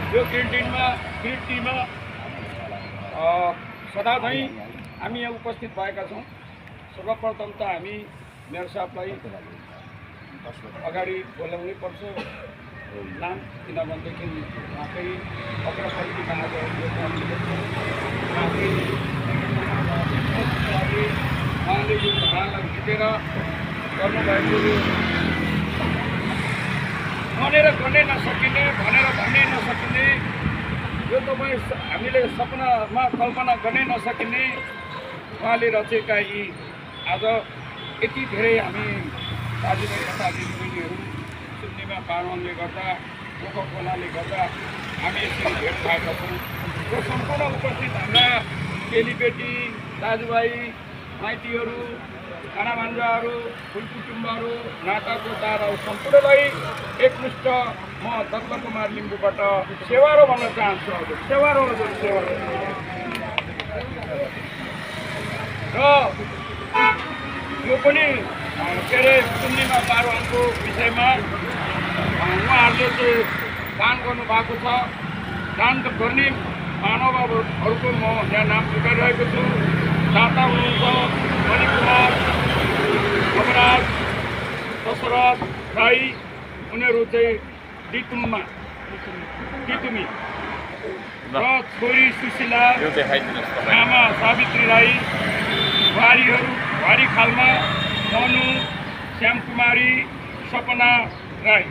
यो ग्रिन टीमा सदा चाहिँ हामी यहाँ उपस्थित भएका छौँ। सर्वप्रथम त हामी मेयर साहबलाई अगाडि बोलाउनै पर्छ नाम, किनभनेदेखि उहाँकै अग्रपन्थीमा आज उहाँले यो भागलाई जितेर गर्नुभएको भनेर गर्नै नसकिने, भनेर भन्नै नसकिने, यो तपाईँ हामीले सपनामा कल्पना गर्नै नसकिने उहाँले रचेका यी आज यति धेरै हामी दाजुभाइ तथा दिदीबहिनीहरू सुन्नेमा पार्वनले गर्दा, कोकाकोलाले गर्दा हामी यसरी भेट पाएका छौँ। र सम्पूर्ण उपस्थित हाम्रा चेलीबेटी, दाजुभाइ, माइतीहरू, खाना भान्जाहरू, कुलकुटुम्बहरू, नातागोताहरू सम्पूर्णलाई एकमुष्ट म दत्त कुमार लिम्बूबाट सेवारो भन्न चाहन्छु। हजुर सेवारो, हजुर सेवारो। र यो पनि के अरे सुन्नीमा पार्वनको विषयमा उहाँहरूले चाहिँ दान गर्नुभएको छ। दान गर्ने महानुभावहरूको म यहाँ नाम पुकारिरहेको छु। दाता हुनुहुन्छ मणिकुमार, अमराज, दशरथ राई, उनीहरू चाहिँ टितुमी र छोरी सुशीला, आमा सावित्री राई, वारी खालमा मनु, श्यामकुमारी, सपना राई।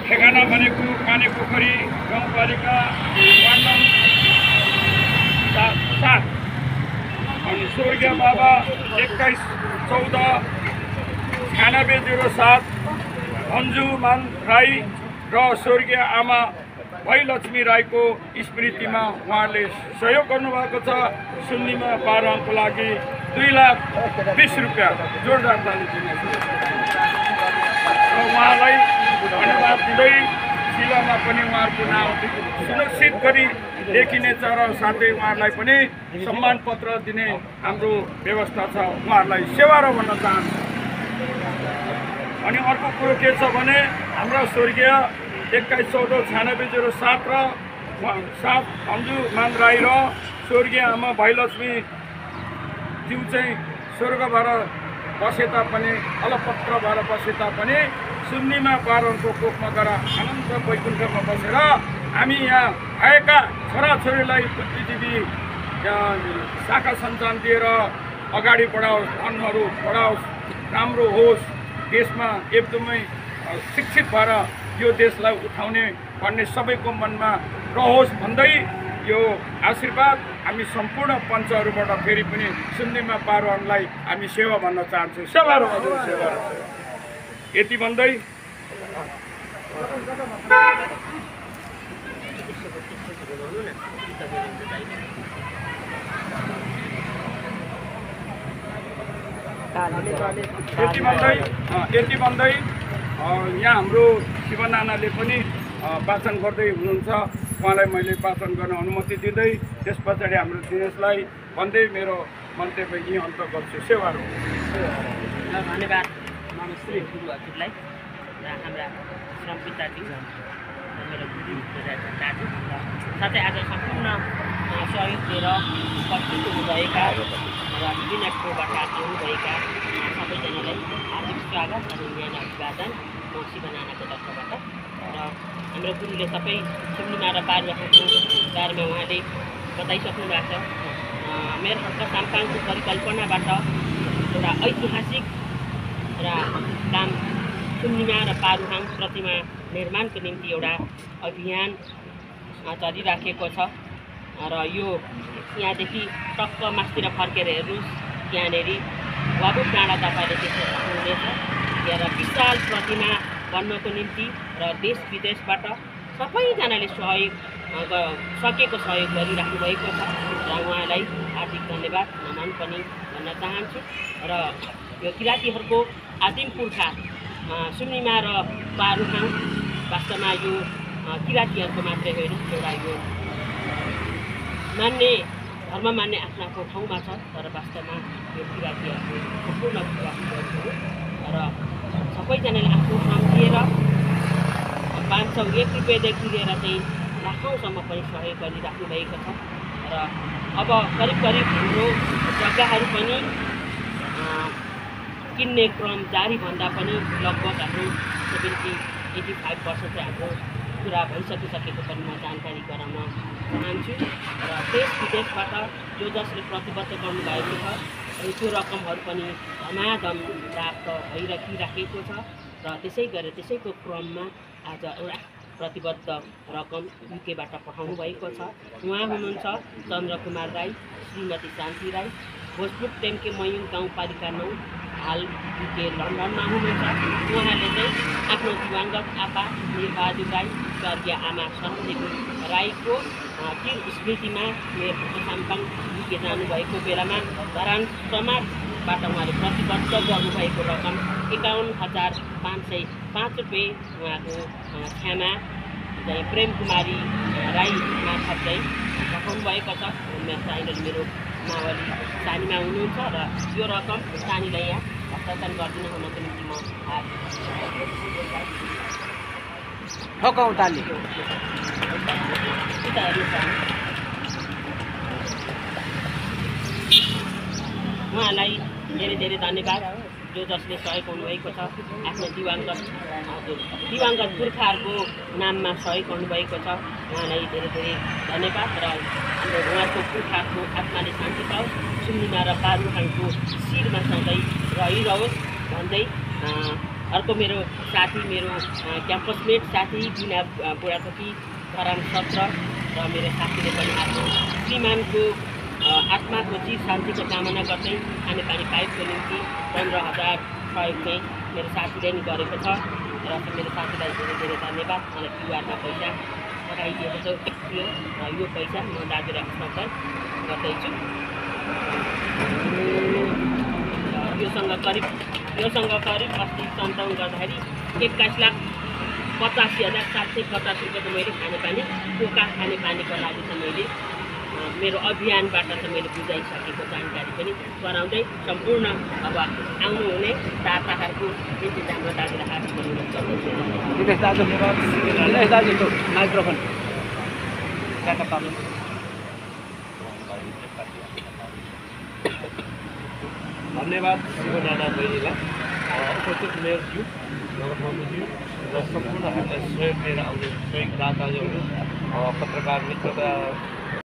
ठेगाना भनेको काने पोखरी गाउँपालिका वार्ड नम्बर 7। अनि स्वर्गीय बाबा 2114-9607 अन्जुमान राई र स्वर्गीय आमा भैलक्ष्मी राईको स्मृतिमा उहाँले सहयोग गर्नुभएको छ। सुन्नीमा पार्वनको लागि 2,20,000 रुपियाँ जोरदार ताली दिनुहोस्। र उहाँलाई धन्यवाद दिँदै शिलामा पनि उहाँहरूको नाम सुनिश्चित गरी लेखिनेछ र साथै उहाँहरूलाई पनि सम्मान पत्र दिने हाम्रो व्यवस्था छ। उहाँहरूलाई सेवारो भन्न चाहन्छु। अनि अर्को कुरो के छ भने हाम्रा स्वर्गीय 2114-9607 र 7 अन्जुमान राई र स्वर्गीय आमा भैलक्ष्मी ज्यू चाहिँ स्वर्ग भएर बसे तापनि, अलपत्र भएर बसे तापनि सुन्नीमा पार्वनको कोखमा गएर अनन्त वैकुण्ठमा बसेर हामी यहाँ आएका छोराछोरीलाई बुद्धिजीवी शाखा सन्तान दिएर अगाडि बढाओस्, धनहरू बढाओस्, राम्रो होस्, देशमा एकदमै शिक्षित भएर यो देशलाई उठाउने भन्ने सबैको मनमा रहोस् भन्दै यो आशीर्वाद हामी सम्पूर्ण पञ्चहरूबाट फेरि पनि सुन्नीमा पार्वनलाई हामी सेवा भन्न चाहन्छौँ। सेवा र हजुर सेवा। यति भन्दै यहाँ हाम्रो शिवनानाले पनि वाचन गर्दै हुनुहुन्छ। उहाँलाई मैले वाचन गर्न अनुमति दिँदै त्यस पछाडि हाम्रो दिनेशलाई भन्दै मेरो मन्तव्य यहीँ अन्त गर्छु। सेवाहरू धन्यवाद श्री गुरु हजुरलाई र हाम्रा श्रम पिताजी मेरो गुरु दाजु साथै आज सम्पूर्ण सहयोग दिएर उपस्थित हुनुभएका र विभिन्न ठाउँबाट आउनुभएका सबैजनालाई हार्दिक स्वागत र न्याय अभिवादन म शिवनानाको तर्फबाट। र हाम्रो गुरुले सबै सुन्नीमा र पारुवाको बारेमा उहाँले बताइसक्नु भएको छ। मेरो हक्क साम्पाङको परिकल्पनाबाट एउटा ऐतिहासिक र काम सुन्नीमा र पारुहाङ प्रतिमा निर्माणको निम्ति एउटा अभियान चलिराखेको छ। र यो यहाँदेखि टक्क मास्तिर फर्केर हेर्नुहोस्, यहाँनिर वाबु डाँडा तपाईँले देख्न सक्नुहुनेछ। यहाँ विशाल प्रतिमा बन्नको निम्ति र देश विदेशबाट सबैजनाले सकेको सहयोग गरिराख्नु भएको छ र उहाँलाई हार्दिक धन्यवाद नमन पनि भन्न चाहन्छु। र यो किराँतीहरूको आदिम पुर्खा सुन्नीमा र पारुहाङ वास्तवमा यो किराँतीहरूको मात्रै होइन, एउटा यो धर्म मान्ने आफ्नो आफ्नो ठाउँमा छ, तर वास्तवमा यो किराँतीहरूको सम्पूर्ण किराँतीहरू र सबैजनाले आफ्नो ठाउँ दिएर 501 रुपियाँदेखि लिएर चाहिँ लाखौँसम्म पनि सहयोग गरिराख्नु भएको छ र अब करिब करिब हाम्रो जग्गाहरू पनि किन्ने क्रम जारी भन्दा पनि लगभग हाम्रो 70-85% चाहिँ हाम्रो कुरा भइसकिसकेको पनि म जानकारी गराउन चाहन्छु र देश विदेशबाट जो जसले प्रतिबद्ध गर्नुभएको छ त्यो रकमहरू पनि धमाधम प्राप्त भइराखेको छ र त्यसै गरेर त्यसैको क्रममा आज एउटा प्रतिबद्ध रकम युकेबाट पठाउनु भएको छ। उहाँ हुनुहुन्छ चन्द्रकुमार राई, श्रीमती शान्ति राई, भोजपुर टेम्के मयुङ गाउँपालिका 9, हाल युके लन्डनमा हुनुहुन्छ। उहाँले चाहिँ आफ्नो दिवंगत आपा वीरबहादुर राई, स्वर्गीय आमा सन्देवी राईको तिर स्मृतिमा मेरो साम्पाङ युके जानुभएको बेलामा धरान समाजबाट उहाँले प्रतिबद्ध गर्नुभएको रकम 51,505 रुपियाँ उहाँको क्षमा चाहिँ प्रेम कुमारी राई मार्फत चाहिँ पठाउनु भएको छ। सानीले मेरो मावली सानीमा हुनुहुन्छ र यो रकम सानीलाई यहाँ हस्तान्तरण गरिदिनु हुनको निम्ति म ठोकाउँ ताली उहाँलाई धेरै धेरै धन्यवाद जो जसले सहयोग हुनुभएको छ। आफ्नो दिवंगत पुर्खाहरूको नाममा सहयोग गर्नुभएको छ। उहाँलाई धेरै धेरै धन्यवाद र उहाँको पुर्खाको आत्माले शान्ति पाओस्, सुन्निमा र बारुहाङको शिरमा सधैँ रहिरहोस् भन्दै अर्को मेरो साथी, मेरो क्याम्पसमेट साथी बिना बुढाथोकी धरान 17 र मेरो साथीले पनि आफ्नो श्रीमानको आत्माको चिर शान्तिको कामना गर्दै खानेपानी पाइपको निम्ति 15,000 सहयोग चाहिँ मेरो साथीले नि गरेको छ र मेरो साथीलाई धेरै धेरै धन्यवाद। मलाई क्युआरमा पैसा पठाइदिएको छ र यो पैसा म दाजुलाई हस्तान्तरण गर्दैछु। योसँग करिब अस्ति सन्ताउन गर्दाखेरि 21,85,750 रुपियाँको मैले खानेपानी पोका खानेपानीको लागि चाहिँ मैले मेरो अभियानबाट चाहिँ मैले बुझाइसकेको जानकारी पनि गराउँदै सम्पूर्ण अब आउनुहुने दाताहरूको इन्तजाम र दाजुलाई हात दाजुको माइक्रोफोन धन्यवाद शिव नाना बहिनीलाई, उपस्थित मेयरज्यू, नगरप्रमुखज्यू र सम्पूर्ण हामीलाई सहयोग लिएर आउने सहयोगदाताहरू, पत्रकार मित्र